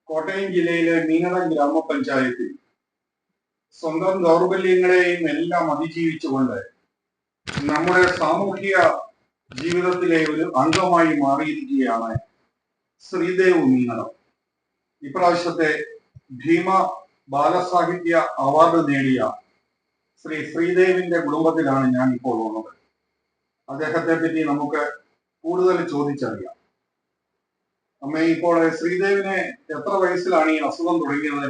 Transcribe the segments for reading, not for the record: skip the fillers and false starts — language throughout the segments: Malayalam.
കോട്ടയം ജില്ലയിലെ മീനടം ഗ്രാമപഞ്ചായത്തിൽ സ്വന്തം ദൗർബല്യങ്ങളെയും എല്ലാം അതിജീവിച്ചുകൊണ്ട് നമ്മുടെ സാമൂഹിക ജീവിതത്തിലെ ഒരു അംഗമായി മാറിയിരിക്കുകയാണ് ശ്രീദേവ് മീനടം. ഇപ്രാവശ്യത്തെ ഭീമ ബാലസാഹിത്യ അവാർഡ് നേടിയ ശ്രീദേവിന്റെ കുടുംബത്തിലാണ് ഞാൻ ഇപ്പോൾ ഉള്ളത്. അദ്ദേഹത്തെ പറ്റി നമുക്ക് കൂടുതൽ ചോദിച്ചറിയാം. അമ്മ, ഇപ്പോൾ ശ്രീദേവിന് എത്ര വയസ്സിലാണ് ഈ അസുഖം തുടങ്ങിയത്?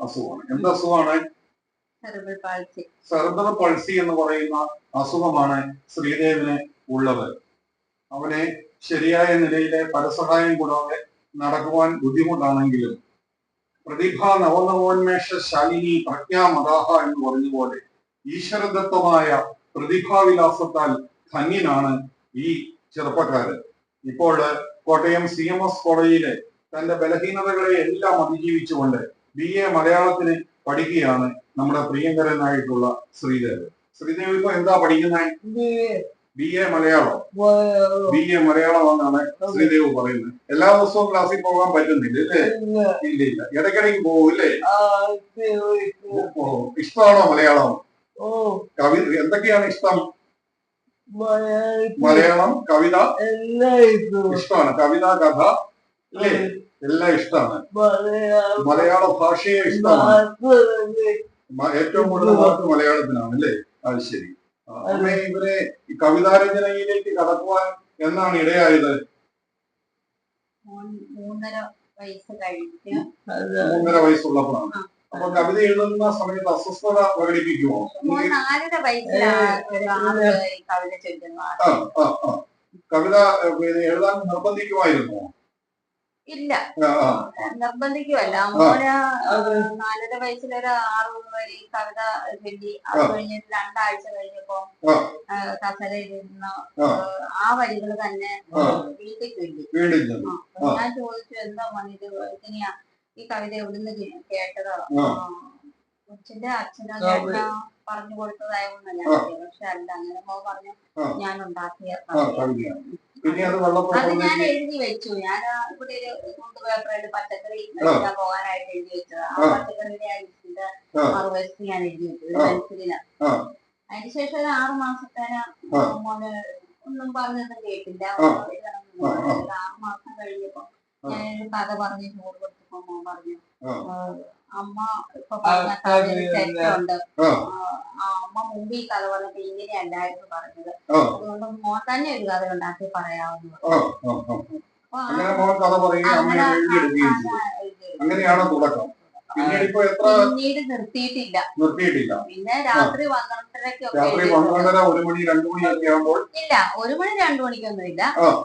അസുഖമാണ്. എന്ത് അസുഖമാണ്? സെറിബ്രൽ പൾസി എന്ന് പറയുന്ന അസുഖമാണ് ശ്രീദേവിന് ഉള്ളത്. അവനെ ശരിയായ നിലയിലെ പരസഹായം കൂടാതെ നടക്കുവാൻ ബുദ്ധിമുട്ടാണെങ്കിലും പ്രതിഭാ നവനവോന്മേഷ ശാലിനി പ്രജ്ഞാമദാഹ എന്ന് പറഞ്ഞതുപോലെ ഈശ്വരദത്തമായ പ്രതിഭാവിലാസത്താൽ ധന്യനാണ് ഈ ചെറുപ്പക്കാരൻ. ഇപ്പോൾ കോട്ടയം CMS കോളേജിലെ തന്റെ ബലഹീനതകളെ എല്ലാം അതിജീവിച്ചുകൊണ്ട് BA മലയാളത്തിന് പഠിക്കുകയാണ് നമ്മുടെ പ്രിയങ്കരനായിട്ടുള്ള ശ്രീദേവ്. ശ്രീദേവ് ഇപ്പൊ എന്താ പഠിക്കുന്നത്? BA മലയാളം. BA മലയാളം എന്നാണ് ശ്രീദേവ് പറയുന്നത്. എല്ലാ ദിവസവും ക്ലാസ്സിൽ പോകാൻ പറ്റുന്നില്ല അല്ലേ? ഇല്ല. ഇടയ്ക്കിടയ്ക്ക് പോകൂല്ലേ? ഇഷ്ടമാണോ മലയാളം? എന്തൊക്കെയാണ് ഇഷ്ടം? മലയാളം, കവിത ഇഷ്ടമാണ്. കവിത, കഥ അല്ലേ? എല്ലാം ഇഷ്ടമാണ്. മലയാള ഭാഷയെ ഇഷ്ടമാണ്. ഏറ്റവും കൂടുതൽ മാർക്ക് മലയാളത്തിനാണ് അല്ലേ? അത് ശരി. അമ്മേ, ഇവരെ കവിതാരചനയിലേക്ക് കടക്കുവാൻ എന്നാണ് ഇടയായത്? 3.5 വയസ്സുള്ളപ്പോഴാണ്. അപ്പൊ കവിത എഴുതുന്ന സമയത്ത് അസ്വസ്ഥത പ്രകടിപ്പിക്കുമോ? കവിത എഴുതാൻ നിർബന്ധിക്കുമായിരുന്നോ? ഇല്ല, നിർബന്ധിക്കുമല്ല. മോന് 4.5 വയസ്സിലൊരു 6 വരെ കവിത ചൊല്ലി. അത് കഴിഞ്ഞിട്ട് 2 ആഴ്ച കഴിഞ്ഞപ്പോ കസരയിരുന്ന ആ വരികൾ തന്നെ വീട്ടിൽ ചൊല്ലി. ഞാൻ ചോദിച്ചു, എന്താ മോനിത് എങ്ങനെയാ ഈ കവിത എവിടുന്ന് കേട്ടതോ? കൊച്ചിന്റെ അച്ഛനോ ചേട്ടനോ പറഞ്ഞു കൊടുത്തതായെന്ന് ഞാൻ അറിയാം. പക്ഷെ അല്ല, അങ്ങനെ മോൻ പറഞ്ഞു ഞാൻ ഉണ്ടാക്കിയ അത് ഞാൻ എഴുതി വെച്ചു. ഞാൻ ഇവിടെ ഒരു കൊണ്ട് പേപ്പറായിട്ട് പച്ചക്കറി പോകാനായിട്ട് എഴുതി വെച്ചത്. ആ പച്ചക്കറിയുടെ ലിസ്റ്റിന്റെ 6 വയസ്സിൽ ഞാൻ എഴുതി വെച്ചത് പെൻസിലിന്. അതിനുശേഷം ഒരു 6 മാസത്തേന് മോന് ഒന്നും പറഞ്ഞൊന്നും കേട്ടില്ല. 6 മാസം കഴിഞ്ഞപ്പോ ഞാനൊരു കഥ പറഞ്ഞ് ചോറ് കൊടുത്തപ്പോ മോൻ പറഞ്ഞു, അമ്മ ഇപ്പൊ പറഞ്ഞ കഥയിൽ തെറ്റുണ്ട്. അമ്മ മുമ്പ് ഈ കഥ പറഞ്ഞപ്പോ ഇങ്ങനെയല്ലായിരുന്നു പറഞ്ഞത്. അതുകൊണ്ട് മോൻ തന്നെ ഒരു കഥ ഉണ്ടാക്കി പറയാവുന്നു. പിന്നീട് നിർത്തിയിട്ടില്ല. പിന്നെ രാത്രി 12:30 ഇല്ല, 1 മണി 2 മണിക്കൊന്നും ഇല്ല.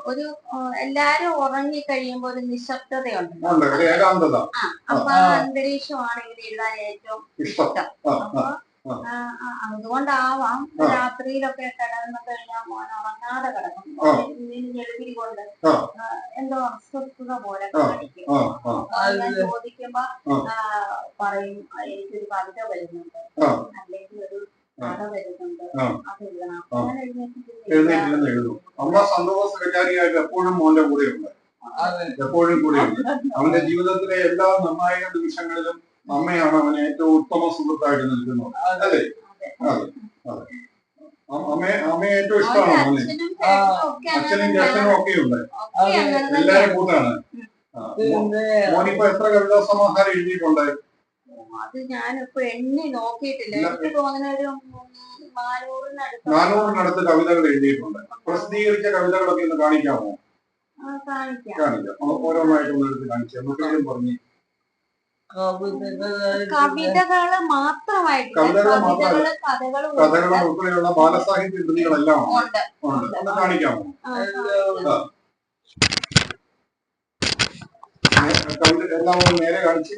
ഒരു എല്ലാരും ഉറങ്ങി കഴിയുമ്പോ ഒരു നിശബ്ദതയുണ്ട്. അപ്പൊ ആ അന്തരീക്ഷമാണ് ഇങ്ങനെ എഴുതാൻ ഏറ്റവും ഇഷ്ടം. അപ്പൊ അതുകൊണ്ടാവാം രാത്രിയിലൊക്കെ കിടന്നു കഴിഞ്ഞാൽ മോൻ ഉറങ്ങാതെ കിടക്കും. ഞെളിപിരി കൊണ്ട് എന്തോ അസ്വസ്ഥത പോലെ കാണിക്കും. ഞാൻ ചോദിക്കുമ്പോ പറയും, എനിക്കൊരു കവിത വരുന്നുണ്ട്, അല്ലെങ്കിൽ ഒരു കഥ വരുന്നുണ്ട്, അത് എഴുതണം. അങ്ങനെ എഴുതും. അമ്മ സന്തോഷകാരിയായിട്ട് എപ്പോഴും മോന്റെ കൂടെയുണ്ട്. എപ്പോഴും കൂടെയുണ്ട്. അവന്റെ ജീവിതത്തിലെ എല്ലാ നിർണായക നിമിഷങ്ങളിലും അമ്മയാണ് അവന് ഏറ്റവും ഉത്തമ സുഹൃത്തായിട്ട് നിൽക്കുന്നത് അല്ലേ? അതെ. അമ്മയെ ഏറ്റവും ഇഷ്ടമാണോ മോനെ? അച്ഛനും ചേട്ടനും ഒക്കെ ഉണ്ട്. എല്ലാരും കൂട്ടാണ്. മോനിപ്പോ എത്ര കവിതാ സമാഹാരം എഴുതിയിട്ടുണ്ട്? അത് ഞാനിപ്പോ എണ്ണി നോക്കിയിട്ടില്ല. എനിക്ക് തോന്നുന്ന ഒരു 400-നടുത്ത് കവിതകൾ എഴുതിയിട്ടുണ്ട്. പ്രസിദ്ധീകരിച്ച കവിതകളൊക്കെ ഒന്ന് കാണിക്കാമോ? കാണിക്കാം. ഓരോന്നായിട്ടൊന്ന് എടുത്ത് കാണിച്ചു. എന്നൊക്കെയും പറഞ്ഞ് കവിതകള് മാത്രമായിട്ട് കഥകളും ഉൾപ്പെടെയുള്ള ബാലസാഹിത്യ കൃതികളെല്ലാം ഉണ്ട്. ഒന്ന് കാണിക്കാമോ? കവിത എല്ലാം ഒന്ന് നേരെ കാണിച്ച്.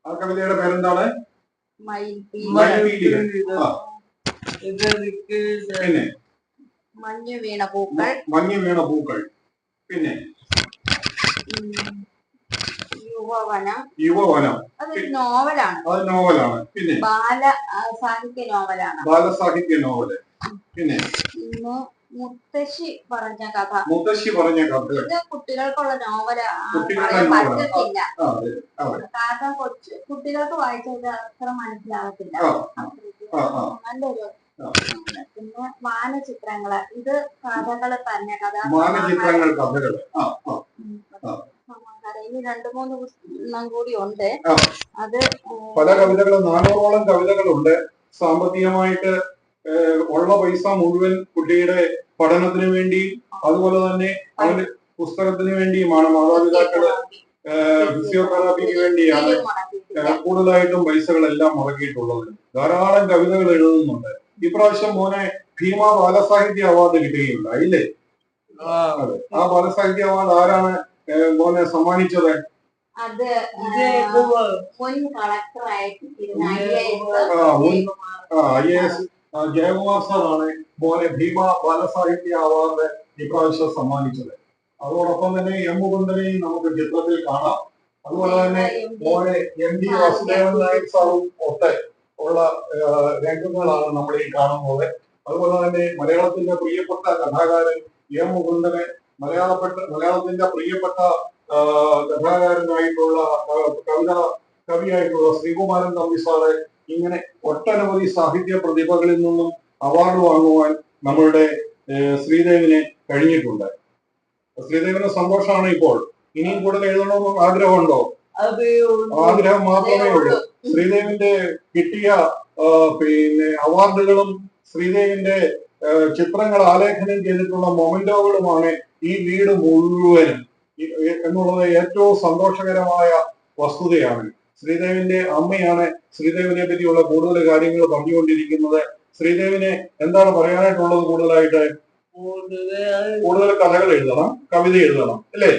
ആ കവിതയുടെ പേരെന്താണ്? പിന്നെ മഞ്ഞു വീണ പൂക്കൾ. പിന്നെ യുവവനം. അതൊരു നോവലാണ്. പിന്നെ ബാലസാഹിത്യ നോവലാണ്. പിന്നെ മുത്തശ്ശി പറഞ്ഞ കഥ. മുത്തശ്ശി പറഞ്ഞ കഥ ഇത് കുട്ടികൾക്കുള്ള നോവല്. കുട്ടികളുടെ പറ്റത്തില്ല. നോവലാണ്. കാരണം കുട്ടികൾക്ക് വായിച്ചത് അത്ര മനസ്സിലാകത്തില്ല. നല്ലൊരു. പിന്നെ മാനചിത്രങ്ങള്. ഇത് കഥകള് തന്നെ. മാനചിത്രങ്ങൾ കഥകള്. ഇനി 2-3 പുസ്തകം കൂടി ഉണ്ട്. അത് പല കവിതകളും 400ഓളം കവിതകളുണ്ട്. സാമ്പത്തികമായിട്ട് ഉള്ള പൈസ മുഴുവൻ കുട്ടിയുടെ പഠനത്തിന് വേണ്ടി അതുപോലെ തന്നെ അവന്റെ പുസ്തകത്തിന് വേണ്ടിയുമാണ്. മാതാപിതാക്കള് ഫിസിയോതെറാപ്പിക്ക് വേണ്ടിയാണ് കൂടുതലായിട്ടും പൈസകളെല്ലാം മുടക്കിയിട്ടുള്ളത്. ധാരാളം കവിതകൾ എഴുതുന്നുണ്ട്. ഇപ്രാവശ്യം മോനെ ഭീമ ബാലസാഹിത്യ അവാർഡ് കിട്ടുകയുണ്ടായി ഇല്ലേ? അതെ. ആ ബാലസാഹിത്യ അവാർഡ് ആരാണ് മോനെ സമ്മാനിച്ചത്? അത് മുൻ കളക്ടറായിട്ട് IAS ജയകുമാർ സാറാണ് മോനെ ഭീമ ബാലസാഹിത്യ അവാർഡ് ഇപ്രാവശ്യം സമ്മാനിച്ചത്. അതോടൊപ്പം തന്നെ M മുകുന്ദനെയും നമുക്ക് ചിത്രത്തിൽ കാണാം. അതുപോലെ തന്നെ മോനെ MD വാസുദേവൻ നായർ സാറും ഒക്കെ ഉള്ള രംഗങ്ങളാണ് നമ്മൾ ഈ കാണുന്നത്. അതുപോലെ തന്നെ മലയാളത്തിന്റെ പ്രിയപ്പെട്ട കഥാകാരൻ M മുകുന്ദനെ മലയാളത്തിന്റെ പ്രിയപ്പെട്ട കഥാകാരനായിട്ടുള്ള കവിയായിട്ടുള്ള ശ്രീകുമാരൻ തമ്പി സാറ്, ഇങ്ങനെ ഒട്ടനവധി സാഹിത്യ പ്രതിഭകളിൽ നിന്നും അവാർഡ് വാങ്ങുവാൻ നമ്മളുടെ ശ്രീദേവിന് കഴിഞ്ഞിട്ടുണ്ട്. ശ്രീദേവിന് സന്തോഷമാണ്. ഇപ്പോൾ ഇനിയും കൂടുതൽ എഴുതണമെന്ന് ആഗ്രഹമുണ്ടോ? ആഗ്രഹം മാത്രമേ ഉള്ളൂ. ശ്രീദേവിന്റെ കിട്ടിയ അവാർഡുകളും ശ്രീദേവിന്റെ ചിത്രങ്ങൾ ആലേഖനം ചെയ്തിട്ടുള്ള മൊമെന്റോകളുമാണ് ഈ വീട് മുഴുവനും എന്നുള്ളത് ഏറ്റവും സന്തോഷകരമായ വസ്തുതയാണ്. ശ്രീദേവിന്റെ അമ്മയാണ് ശ്രീദേവിനെ പറ്റിയുള്ള കൂടുതൽ കാര്യങ്ങൾ പറഞ്ഞുകൊണ്ടിരിക്കുന്നത്. ശ്രീദേവിനെ എന്താണ് പറയാനായിട്ടുള്ളത്? കൂടുതൽ കഥകൾ എഴുതണം, കവിത എഴുതണം അല്ലേ?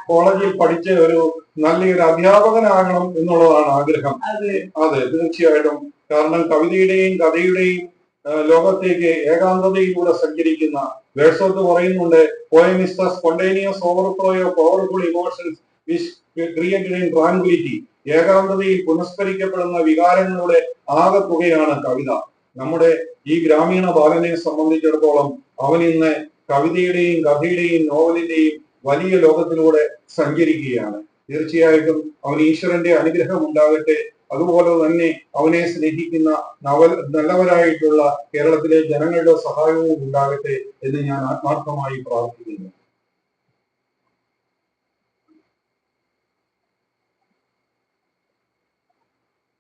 കോളേജിൽ പഠിച്ച ഒരു നല്ലൊരു അധ്യാപകനാകണം എന്നുള്ളതാണ് ആഗ്രഹം. അതെ, തീർച്ചയായിട്ടും. കാരണം കവിതയുടെയും കഥയുടെയും ലോകത്തേക്ക് ഏകാന്തതയിലൂടെ സഞ്ചരിക്കുന്ന വേഴ്സോത്ത് പറയുന്നുണ്ട്, poem is the spontaneous overflow of powerful emotions which created in tranquility. ഏകാന്തതയിൽ പുനസ്കരിക്കപ്പെടുന്ന വികാരങ്ങളുടെ ആകെത്തുകയാണ് കവിത. നമ്മുടെ ഈ ഗ്രാമീണ ബാലനെ സംബന്ധിച്ചിടത്തോളം അവൻ ഇന്ന് കവിതയുടെയും കഥയുടെയും നോവലിന്റെയും വലിയ ലോകത്തിലൂടെ സഞ്ചരിക്കുകയാണ്. തീർച്ചയായിട്ടും അവൻ ഈശ്വരന്റെ അനുഗ്രഹം ഉണ്ടാകട്ടെ. അതുപോലെ തന്നെ അവനെ സ്നേഹിക്കുന്ന നല്ലവരായിട്ടുള്ള കേരളത്തിലെ ജനങ്ങളുടെ സഹായവും ഉണ്ടാകട്ടെ എന്ന് ഞാൻ ആത്മാർത്ഥമായി പ്രാർത്ഥിക്കുന്നു.